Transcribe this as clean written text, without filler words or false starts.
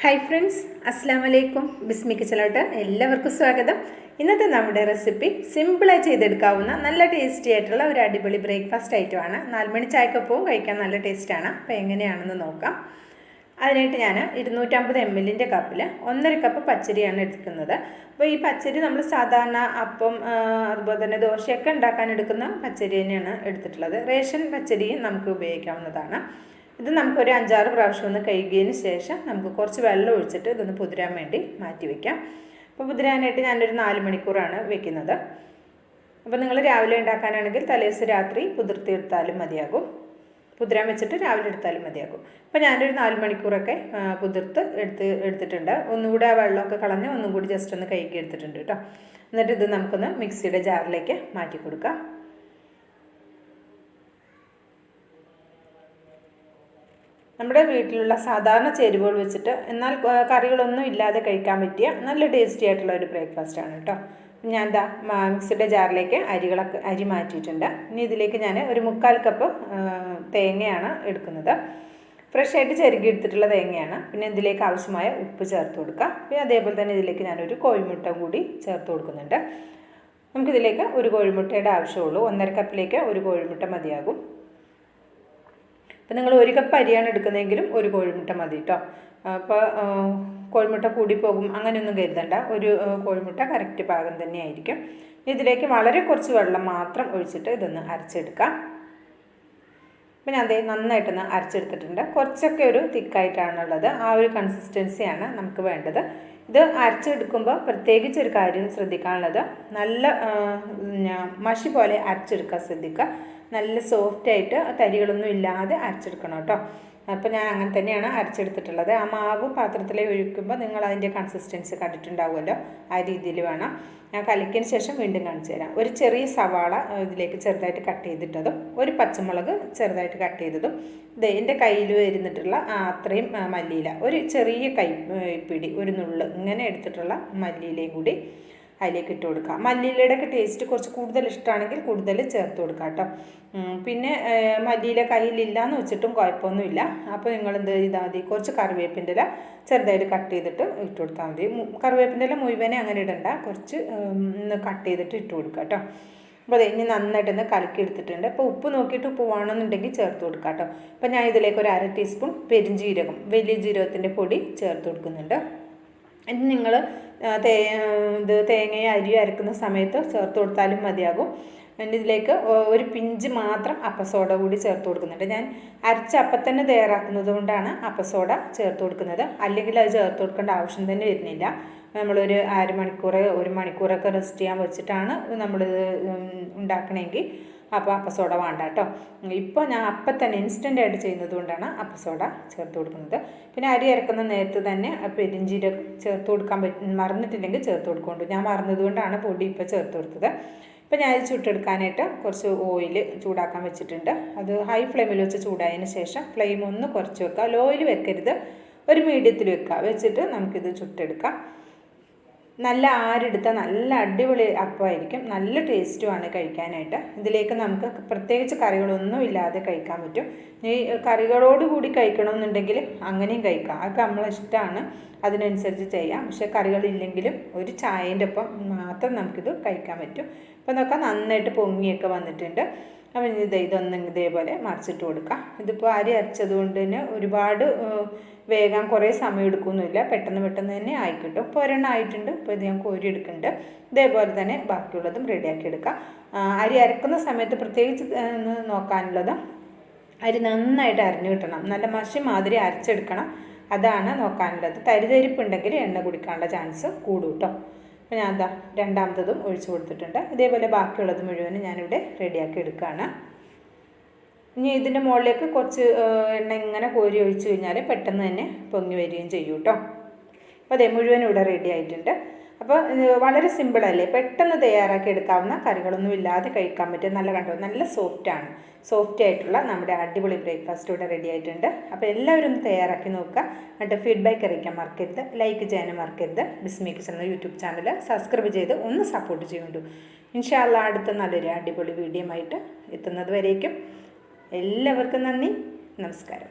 Hi friends, അസ്സാം വലൈക്കും. ബിസ്മി കിച്ചണിലോട്ട് എല്ലാവർക്കും സ്വാഗതം. ഇന്നത്തെ നമ്മുടെ റെസിപ്പി സിമ്പിളായി ചെയ്തെടുക്കാവുന്ന നല്ല ടേസ്റ്റി ആയിട്ടുള്ള ഒരു അടിപൊളി ബ്രേക്ക്ഫാസ്റ്റ് ഐറ്റമാണ്. 4 മണി ചായക്കൊപ്പവും കഴിക്കാൻ നല്ല ടേസ്റ്റാണ്. അപ്പോൾ എങ്ങനെയാണെന്ന് നോക്കാം. അതിനായിട്ട് ഞാൻ 250 ml കപ്പിൽ 1.5 കപ്പ് പച്ചരിയാണ് എടുക്കുന്നത്. അപ്പോൾ ഈ പച്ചരി നമ്മൾ സാധാരണ അപ്പം അതുപോലെ തന്നെ ദോശയൊക്കെ ഉണ്ടാക്കാൻ എടുക്കുന്ന പച്ചരി തന്നെയാണ് എടുത്തിട്ടുള്ളത്. റേഷൻ പച്ചരിയും നമുക്ക് ഉപയോഗിക്കാവുന്നതാണ്. ഇത് നമുക്കൊരു 5-6 പ്രാവശ്യം ഒന്ന് കഴുകിയതിന് ശേഷം നമുക്ക് കുറച്ച് വെള്ളം ഒഴിച്ചിട്ട് ഇതൊന്ന് പുതിരാൻ വേണ്ടി മാറ്റി വയ്ക്കാം. അപ്പോൾ പുതിരാനായിട്ട് ഞാനൊരു 4 മണിക്കൂറാണ് വെക്കുന്നത്. അപ്പോൾ നിങ്ങൾ രാവിലെ ഉണ്ടാക്കാനാണെങ്കിൽ തലേദിവസം രാത്രി കുതിർത്തിയെടുത്താലും മതിയാകും. പുതിരാൻ വെച്ചിട്ട് രാവിലെ എടുത്താലും മതിയാകും. അപ്പോൾ ഞാനൊരു 4 മണിക്കൂറൊക്കെ കുതിർത്ത് എടുത്തിട്ടുണ്ട്. ഒന്നുകൂടി ആ വെള്ളമൊക്കെ കളഞ്ഞ് ഒന്നും കൂടി ജസ്റ്റ് ഒന്ന് കഴുകി എടുത്തിട്ടുണ്ട് കേട്ടോ. എന്നിട്ട് ഇത് നമുക്കൊന്ന് മിക്സിയുടെ ജാറിലേക്ക് മാറ്റി കൊടുക്കാം. നമ്മുടെ വീട്ടിലുള്ള സാധാരണ ചേരുവകൾ വെച്ചിട്ട് എന്നാൽ കറികളൊന്നും ഇല്ലാതെ കഴിക്കാൻ പറ്റിയ നല്ല ടേസ്റ്റി ആയിട്ടുള്ള ഒരു ബ്രേക്ക്ഫാസ്റ്റാണ് കേട്ടോ. ഞാൻ എന്താ മിക്സിയുടെ ജാറിലേക്ക് അരി മാറ്റിയിട്ടുണ്ട്. ഇനി ഇതിലേക്ക് ഞാൻ ഒരു 3/4 കപ്പ് തേങ്ങയാണ് എടുക്കുന്നത്. ഫ്രഷായിട്ട് ചെരുകി എടുത്തിട്ടുള്ള തേങ്ങയാണ്. പിന്നെ ഇതിലേക്ക് ആവശ്യമായ ഉപ്പ് ചേർത്ത് കൊടുക്കുക. പിന്നെ അതേപോലെ തന്നെ ഇതിലേക്ക് ഞാനൊരു കോഴിമുട്ട കൂടി ചേർത്ത് കൊടുക്കുന്നുണ്ട്. നമുക്കിതിലേക്ക് ഒരു കോഴിമുട്ടയുടെ ആവശ്യമുള്ളൂ. 1.5 കപ്പിലേക്ക് ഒരു കോഴിമുട്ട മതിയാകും. അപ്പോൾ നിങ്ങൾ 1 കപ്പ് അരിയാണ് എടുക്കുന്നതെങ്കിലും ഒരു കോഴിമുട്ട മതി കേട്ടോ. അപ്പോൾ കോഴിമുട്ട കൂടി പോകും അങ്ങനെയൊന്നും കരുതണ്ട. ഒരു കോഴിമുട്ട കറക്റ്റ് പാകം തന്നെയായിരിക്കും. ഇതിലേക്ക് വളരെ കുറച്ച് വെള്ളം മാത്രം ഒഴിച്ചിട്ട് ഇതൊന്ന് അരച്ചെടുക്കാം. അപ്പോൾ ഞാൻ അതേ നന്നായിട്ടൊന്ന് അരച്ചെടുത്തിട്ടുണ്ട്. കുറച്ചൊക്കെ ഒരു തിക്കായിട്ടാണുള്ളത്. ആ ഒരു കൺസിസ്റ്റൻസിയാണ് നമുക്ക് വേണ്ടത്. ഇത് അരച്ചെടുക്കുമ്പോൾ പ്രത്യേകിച്ച് ഒരു കാര്യം ശ്രദ്ധിക്കാനുള്ളത്, നല്ല മഷി പോലെ അരച്ചെടുക്കാൻ ശ്രദ്ധിക്കുക. നല്ല സോഫ്റ്റായിട്ട് തരികളൊന്നും ഇല്ലാതെ അരച്ചെടുക്കണം കേട്ടോ. അപ്പോൾ ഞാൻ അങ്ങനെ തന്നെയാണ് അരച്ചെടുത്തിട്ടുള്ളത്. ആ മാവ് പാത്രത്തിൽ ഒഴിക്കുമ്പോൾ നിങ്ങൾ അതിൻ്റെ കൺസിസ്റ്റൻസി കണ്ടിട്ടുണ്ടാവുമല്ലോ, ആ രീതിയിൽ വേണം. ഞാൻ കലക്കിയതിന് ശേഷം വീണ്ടും കാണിച്ചു തരാം. ഒരു ചെറിയ സവാള ഇതിലേക്ക് ചെറുതായിട്ട് കട്ട് ചെയ്തിട്ടതും ഒരു പച്ചമുളക് ചെറുതായിട്ട് കട്ട് ചെയ്തതും എൻ്റെ കയ്യിൽ വരുന്നിട്ടുള്ള അത്രയും മല്ലിയില, ഒരു ചെറിയ കൈപ്പിടി ഒരു നുള്ള് ഇങ്ങനെ എടുത്തിട്ടുള്ള മല്ലിയിലയും കൂടി അതിലേക്ക് ഇട്ട് കൊടുക്കുക. മല്ലിയിലയുടെയൊക്കെ ടേസ്റ്റ് കുറച്ച് കൂടുതൽ ഇഷ്ടമാണെങ്കിൽ കൂടുതൽ ചേർത്ത് കൊടുക്കുക കേട്ടോ. പിന്നെ മല്ലിയില കയ്യിലില്ലയെന്ന് വെച്ചിട്ടും കുഴപ്പമൊന്നുമില്ല. അപ്പോൾ നിങ്ങൾ എന്ത് ചെയ്താൽ മതി, കുറച്ച് കറിവേപ്പിൻ്റെ ഇല ചെറുതായിട്ട് കട്ട് ചെയ്തിട്ട് ഇട്ട് കൊടുത്താൽ മതി. കറിവേപ്പിൻ്റെ ഇല മുഴുവനെ അങ്ങനെ ഇടണ്ട, കുറച്ച് കട്ട് ചെയ്തിട്ട് ഇട്ട് കൊടുക്കുക കേട്ടോ. അപ്പോൾ അത് ഇനി നന്നായിട്ടൊന്ന് കലക്കി എടുത്തിട്ടുണ്ട്. അപ്പോൾ ഉപ്പ് നോക്കിയിട്ട് ഉപ്പ് വേണമെന്നുണ്ടെങ്കിൽ ചേർത്ത് കൊടുക്കുക കേട്ടോ. അപ്പോൾ ഞാൻ ഇതിലേക്ക് ഒരു 1/2 ടീസ്പൂൺ പെരുംജീരകം, വലിയ ജീരകത്തിൻ്റെ പൊടി ചേർത്ത് കൊടുക്കുന്നുണ്ട്. ഇത് നിങ്ങൾ തേങ്ങയും അരിയും അരക്കുന്ന സമയത്ത് ചേർത്ത് കൊടുത്താലും മതിയാകും. ഇതിലേക്ക് ഒരു പിഞ്ച് മാത്രം അപ്പസോഡ കൂടി ചേർത്ത് കൊടുക്കുന്നുണ്ട്. ഞാൻ അരച്ച അപ്പം തന്നെ തയ്യാറാക്കുന്നത് കൊണ്ടാണ് അപ്പസോഡ ചേർത്ത് കൊടുക്കുന്നത്. അല്ലെങ്കിൽ അത് ചേർത്ത് കൊടുക്കേണ്ട ആവശ്യം തന്നെ വരുന്നില്ല. നമ്മളൊരു 1 മണിക്കൂറൊക്കെ റെസ്റ്റ് ചെയ്യാൻ വെച്ചിട്ടാണ് നമ്മളിത് ഉണ്ടാക്കണമെങ്കിൽ അപ്പോൾ അപ്പസോഡ വേണ്ട കേട്ടോ. ഇപ്പോൾ ഞാൻ അപ്പം തന്നെ ഇൻസ്റ്റൻ്റായിട്ട് ചെയ്യുന്നത് കൊണ്ടാണ് അപ്പസോഡ ചേർത്ത് കൊടുക്കുന്നത്. പിന്നെ അരി അരക്കുന്ന നേരത്ത് തന്നെ പെരുംജീരകം ചേർത്ത് കൊടുക്കാൻ മറന്നിട്ടില്ലെങ്കിൽ ചേർത്ത് കൊടുക്കുന്നുണ്ട്. ഞാൻ മറന്നതുകൊണ്ടാണ് പൊടി ഇപ്പോൾ ചേർത്ത് കൊടുത്തത്. ഇപ്പോൾ ഞാൻ ചുട്ടെടുക്കാനായിട്ട് കുറച്ച് ഓയിൽ ചൂടാക്കാൻ വെച്ചിട്ടുണ്ട്. അത് ഹൈ ഫ്ലെയിമിൽ വെച്ച് ചൂടായതിന് ശേഷം ഫ്ലെയിം ഒന്ന് കുറച്ച് വെക്കുക. ലോ ഓയിൽ വെക്കരുത്, ഒരു മീഡിയത്തിൽ വെക്കുക. വെച്ചിട്ട് നമുക്കിത് ചുട്ടെടുക്കാം. നല്ല ആരെടുത്ത നല്ല അടിപൊളി അപ്പമായിരിക്കും. നല്ല ടേസ്റ്റുമാണ് കഴിക്കാനായിട്ട്. ഇതിലേക്ക് നമുക്ക് പ്രത്യേകിച്ച് കറികളൊന്നും ഇല്ലാതെ കഴിക്കാൻ പറ്റും. ഈ കറികളോടുകൂടി കഴിക്കണമെന്നുണ്ടെങ്കിൽ അങ്ങനെയും കഴിക്കാം. അതൊക്കെ നമ്മളെ ഇഷ്ടമാണ്, അതിനനുസരിച്ച് ചെയ്യാം. പക്ഷേ കറികളില്ലെങ്കിലും ഒരു ചായേൻ്റെ ഒപ്പം മാത്രം നമുക്കിത് കഴിക്കാൻ പറ്റും. അപ്പോൾ നോക്കാം, നന്നായിട്ട് പൊങ്ങിയൊക്കെ വന്നിട്ടുണ്ട്. അപ്പം ഇതൊന്നും ഇതേപോലെ മറിച്ചിട്ട് കൊടുക്കാം. ഇതിപ്പോൾ അരി അരച്ചത് കൊണ്ട് തന്നെ ഒരുപാട് വേഗം കുറേ സമയം എടുക്കുകയൊന്നുമില്ല, പെട്ടെന്ന് തന്നെ ആയിക്കിട്ടും. ഇപ്പോൾ ഒരെണ്ണം ആയിട്ടുണ്ട്. ഇപ്പോൾ ഇത് ഞാൻ കോരി എടുക്കുന്നുണ്ട്. ഇതേപോലെ തന്നെ ബാക്കിയുള്ളതും റെഡിയാക്കി എടുക്കാം. അരി അരക്കുന്ന സമയത്ത് പ്രത്യേകിച്ച് നോക്കാനുള്ളത്, അരി നന്നായിട്ട് അരഞ്ഞു കിട്ടണം, നല്ല മഷി മാതിരി അരച്ചെടുക്കണം. അതാണ് നോക്കാനുള്ളത്. തരിതരിപ്പുണ്ടെങ്കിൽ എണ്ണ കുടിക്കാനുള്ള ചാൻസ് കൂടും കേട്ടോ. അപ്പോൾ ഞാൻ എന്താ രണ്ടാമത്തതും ഒഴിച്ചു കൊടുത്തിട്ടുണ്ട്. ഇതേപോലെ ബാക്കിയുള്ളത് മുഴുവനും ഞാനിവിടെ റെഡിയാക്കി എടുക്കുകയാണ്. ഇനി ഇതിൻ്റെ മുകളിലേക്ക് കുറച്ച് എണ്ണ ഇങ്ങനെ കോരി ഒഴിച്ച് കഴിഞ്ഞാൽ പെട്ടെന്ന് തന്നെ പൊങ്ങി വരികയും ചെയ്യും കേട്ടോ. അപ്പോൾ അതേ മുഴുവനും ഇവിടെ റെഡി ആയിട്ടുണ്ട്. അപ്പോൾ വളരെ സിമ്പിളല്ലേ, പെട്ടെന്ന് തയ്യാറാക്കി എടുക്കാവുന്ന, കറികളൊന്നും ഇല്ലാതെ കഴിക്കാൻ പറ്റും. നല്ല സോഫ്റ്റ് ആയിട്ടുള്ള നമ്മുടെ അടിപൊളി ബ്രേക്ക്ഫാസ്റ്റ് ഇവിടെ റെഡി ആയിട്ടുണ്ട്. അപ്പോൾ എല്ലാവരും ഒന്ന് തയ്യാറാക്കി നോക്കുക. എന്നിട്ട് ഫീഡ്ബാക്ക് അറിയിക്കാൻ മറക്കരുത്. ലൈക്ക് ചെയ്യാനും മറക്കരുത്. ബിസ്മി കിച്ചൺ യൂട്യൂബ് ചാനൽ സബ്സ്ക്രൈബ് ചെയ്ത് ഒന്ന് സപ്പോർട്ട് ചെയ്യുന്നുണ്ട്. ഇൻഷാ അല്ലാഹ് അടുത്ത നല്ലൊരു അടിപൊളി വീഡിയോ ആയിട്ട് എത്തുന്നത് വരേക്കും എല്ലാവർക്കും നന്ദി, നമസ്കാരം.